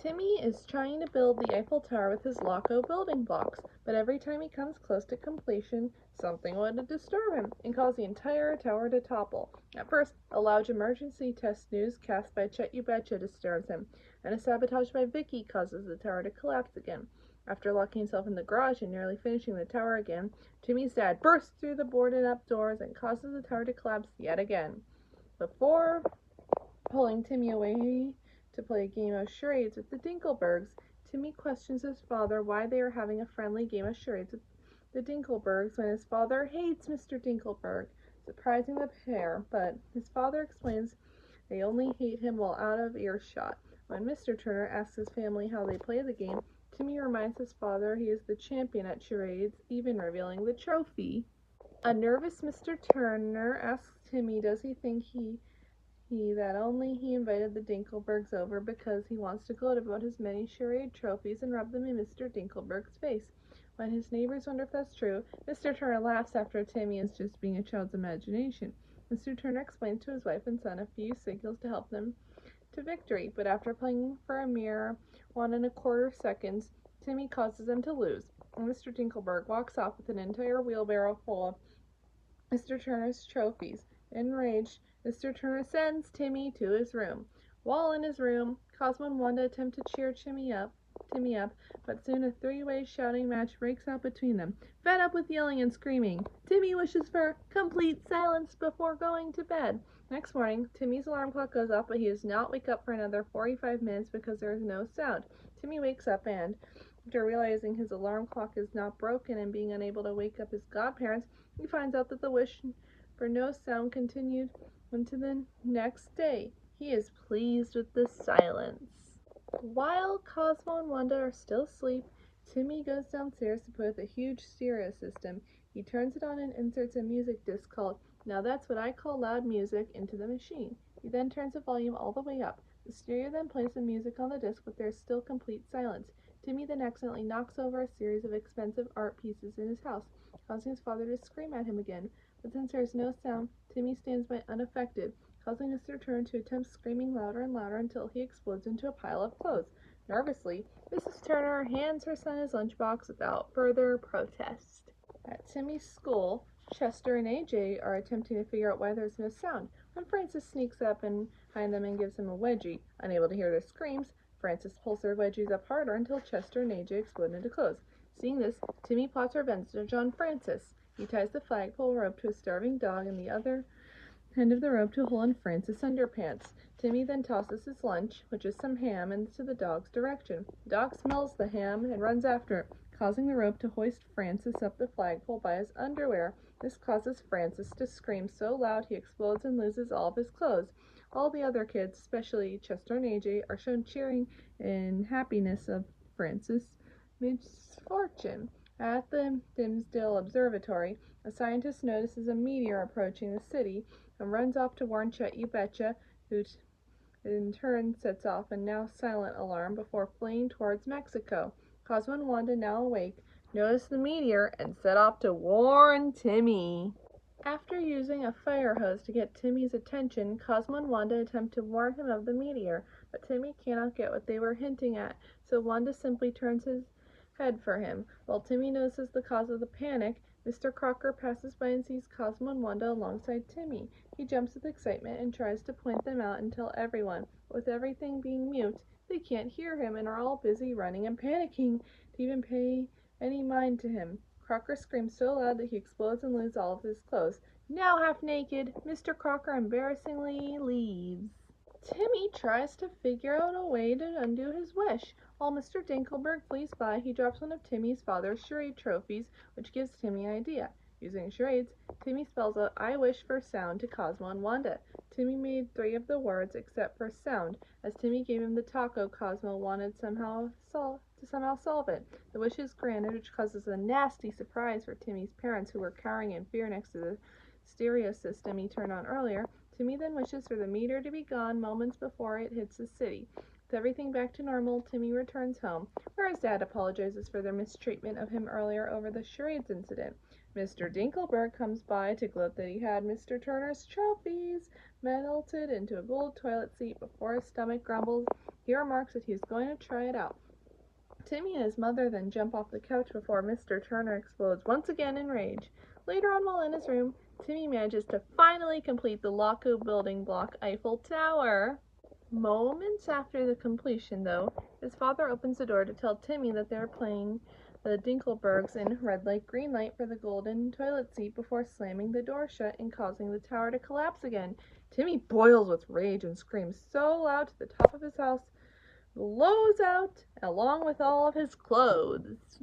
Timmy is trying to build the Eiffel Tower with his Loco building blocks, but every time he comes close to completion, something would disturb him and cause the entire tower to topple. At first, a loud emergency test newscast by Chet You Betcha disturbs him, and a sabotage by Vicky causes the tower to collapse again. After locking himself in the garage and nearly finishing the tower again, Timmy's dad bursts through the boarded-up doors and causes the tower to collapse yet again. Before pulling Timmy away to play a game of charades with the Dinkelbergs, Timmy questions his father why they are having a friendly game of charades with the Dinkelbergs when his father hates Mr. Dinkelberg, surprising the pair, but his father explains they only hate him while out of earshot. When Mr. Turner asks his family how they play the game, Timmy reminds his father he is the champion at charades, even revealing the trophy. A nervous Mr. Turner asks Timmy does he think that only he invited the Dinkelbergs over because he wants to gloat about his many charade trophies and rub them in Mr. Dinkelberg's face. When his neighbors wonder if that's true, Mr. Turner laughs after Timmy is just being a child's imagination. Mr. Turner explains to his wife and son a few signals to help them to victory, but after playing for a mere 1¼ seconds, Timmy causes them to lose, and Mr. Dinkelberg walks off with an entire wheelbarrow full of Mr. Turner's trophies. Enraged, Mr. Turner sends Timmy to his room. While in his room, Cosmo and Wanda attempt to cheer Timmy up, but soon a three-way shouting match breaks out between them. Fed up with yelling and screaming, Timmy wishes for complete silence before going to bed. Next morning, Timmy's alarm clock goes off, but he does not wake up for another 45 minutes because there is no sound. Timmy wakes up and, after realizing his alarm clock is not broken and being unable to wake up his godparents, he finds out that the wish for no sound continued into the next day. He is pleased with the silence. While Cosmo and Wanda are still asleep, Timmy goes downstairs to put a huge stereo system. He turns it on and inserts a music disc called Now That's What I Call Loud Music into the machine. He then turns the volume all the way up. The stereo then plays the music on the disc, but there is still complete silence. Timmy then accidentally knocks over a series of expensive art pieces in his house, causing his father to scream at him again. But since there is no sound, Timmy stands by unaffected, causing Mr. Turner to attempt screaming louder and louder until he explodes into a pile of clothes. Nervously, Mrs. Turner hands her son his lunchbox without further protest. At Timmy's school, Chester and AJ are attempting to figure out why there's no sound. When Francis sneaks up behind them and gives him a wedgie, unable to hear their screams, Francis pulls their wedgies up harder until Chester and AJ explode into clothes. Seeing this, Timmy plots revenge on Francis. He ties the flagpole rope to a starving dog and the other end of the rope to a hole in Francis' underpants. Timmy then tosses his lunch, which is some ham, into the dog's direction. The dog smells the ham and runs after it, causing the rope to hoist Francis up the flagpole by his underwear. This causes Francis to scream so loud he explodes and loses all of his clothes. All the other kids, especially Chester and AJ, are shown cheering in happiness of Francis' misfortune. At the Dimsdale Observatory, a scientist notices a meteor approaching the city and runs off to warn Chet You Betcha, who in turn sets off a now silent alarm before fleeing towards Mexico. Cosmo and Wanda, now awake, notice the meteor and set off to warn Timmy. After using a fire hose to get Timmy's attention, Cosmo and Wanda attempt to warn him of the meteor, but Timmy cannot get what they were hinting at, so Wanda simply turns his head for him. While Timmy notices the cause of the panic, Mr. Crocker passes by and sees Cosmo and Wanda alongside Timmy. He jumps with excitement and tries to point them out and tell everyone. With everything being mute, they can't hear him and are all busy running and panicking to even pay any mind to him. Crocker screams so loud that he explodes and loses all of his clothes. Now half naked, Mr. Crocker embarrassingly leaves. Timmy tries to figure out a way to undo his wish. While Mr. Dinkelberg flees by, he drops one of Timmy's father's charade trophies, which gives Timmy an idea. Using charades, Timmy spells out I wish for sound to Cosmo and Wanda. Timmy made 3 of the words except for sound. As Timmy gave him the taco, Cosmo wanted to somehow solve it. The wish is granted, which causes a nasty surprise for Timmy's parents, who were cowering in fear next to the stereo system he turned on earlier. Timmy then wishes for the meteor to be gone moments before it hits the city. With everything back to normal, Timmy returns home, where his dad apologizes for their mistreatment of him earlier over the charades incident. Mr. Dinkelberg comes by to gloat that he had Mr. Turner's trophies melted into a gold toilet seat. Before his stomach grumbles, he remarks that he's going to try it out. Timmy and his mother then jump off the couch before Mr. Turner explodes once again in rage. Later on, while in his room, Timmy manages to finally complete the Loco building block Eiffel Tower. Moments after the completion, though, his father opens the door to tell Timmy that they are playing the Dinkelbergs in red light, green light for the golden toilet seat before slamming the door shut and causing the tower to collapse again. Timmy boils with rage and screams so loud to the top of his house, blows out along with all of his clothes.